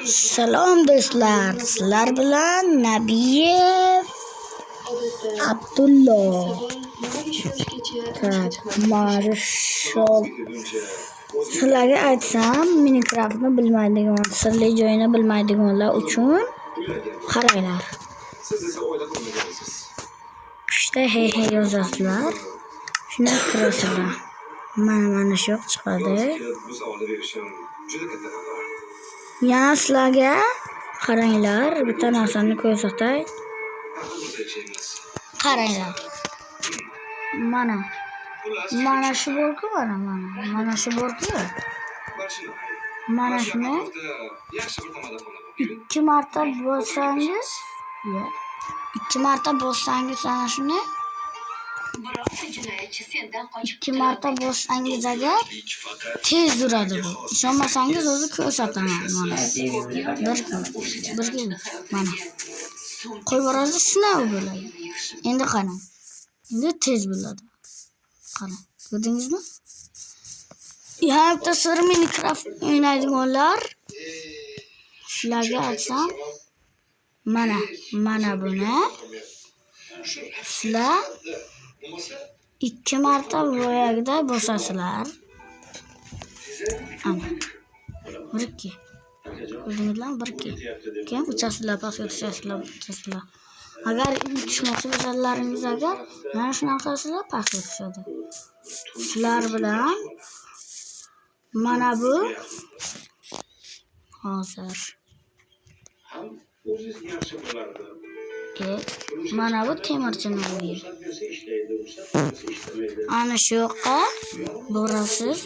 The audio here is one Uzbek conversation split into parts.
Salom do'stlar, sizlar bilan Nabiyev Abdullo. Sizlarga aytsam, Minecraftni bilmaydigan, sirli joyini bilmaydiganlar uchun qaranglar. İşte hey yozasizlar. Shuni kirasizlar. Mana shu chiqadi. Yana sizlarga qaranglar, bitta narsani ko'rsatay. Qaranglar. Mana shu borku, mana shu borku. Mana shuni 2 marta bossangiz, 2 marta bossangiz ana shuni 2 marta bossangiz agar tez duradi bu. Ishonmasangiz o'zi ko'rsataman mana. Bir kun mana. Qo'yvorasiz sinov bo'ladi. Endi qarang. Endi tez bo'ladi. Qarang. Ko'rdingizmi? Yana sir Minecraft o'ynaydiganlar sizlarga aytsam, mana buni sizlar 2 marta boyagida bosasizlar. Ana. 1-2. Ko'rdingizlarmi? 1-2. Keyin uchasizlar, pastga tushasizlar. Agar tushmoqchi bo'lsalaringiz agar mana shunaqasizlar pastga tushadi. Sizlar bilan mana bu hozir mana bu temirchini uyi. Ana shu yoqqa borasiz.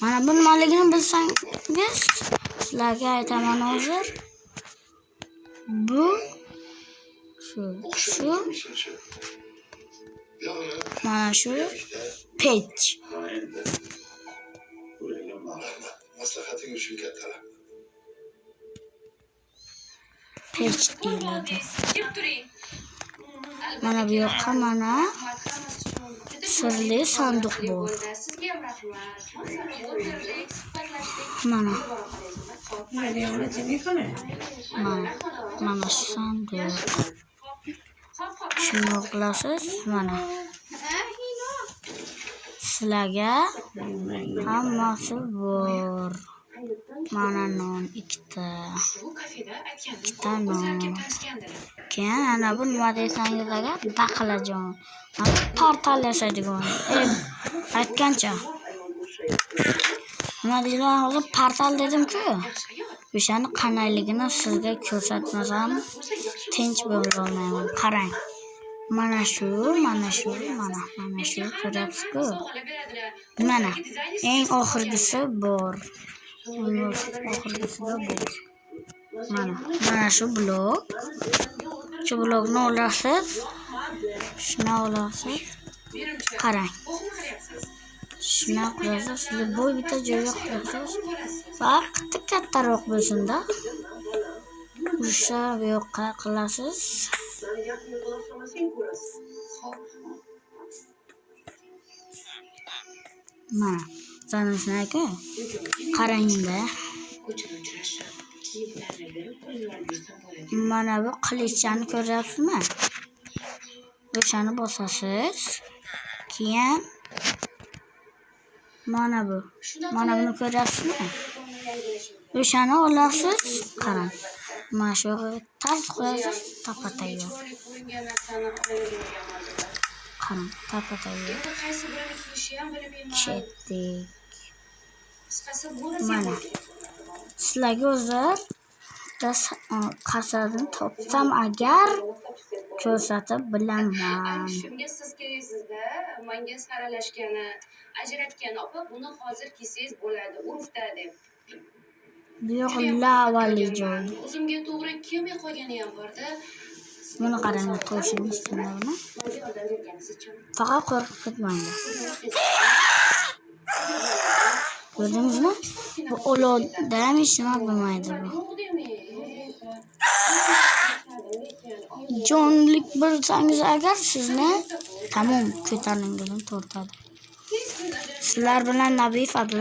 Mana bu nimaligini bilsangiz, sizlarga aytaman hozir. Bu shu mana shu pech. Maslahating uchun kattalar. Pech deyiladi. Mana bu yoqqa mana sirli sanduq bor. Mana shu sanduq. Shuni qilasiz, mana. Sizlarga hammasi bor. Mana non 2 non. Keyin ana bu nima desangiz agar baqlajon. Portal yasaydigan. Aytgancha. Nima deyman, hozir portal dedim-ku. O'shani qanayligini sizga ko'rsatmasam tinch bo'lolmayman. Qarang. Mana shu ko'ryapsiz-ku. Mana eng oxirgisi bor. Mana shu blok. Shu blokni olasiz. Shuni olasiz. Qarang. Shuni qilasiz. Bu bitta joyga qo'yasiz. Vaqti kattaroq bo'lsin-da. O'sha bu yoqqa qilasiz. Mana, sanasizlar-ku. Qarang-da. Mana bu qilichani ko'ryapsizmi? O'shani bosasiz. Keyin mana buni ko'ryapsizmi? O'shani olasiz. Qarang. Mana shu tas qo'yasiz, tapa-tayyor. Qarang, tapa-tayyor. Chetdik. Mana. Sizlarga o'zar qasadini topsam agar ko'rsatib bilaman. Shunga siz kelaysizda, menga saralashgani, ajratgan opa buni hozir kelsangiz bo'ladi, urfda deb. Bu yoq lavali joy. O'zimga to'g'ri kelmay qolgani ham bor-da. Buni qaranglar, to'shini istimlayman. Faqat qo'rqib ketmanglar. Ko'rdingizmi? Bu olovda ham hech nima bo'lmaydi bu. Jonlik bilsangiz agar sizni tamom ko'taringizni tortadi. Sizlar bilan Nabif Abdulla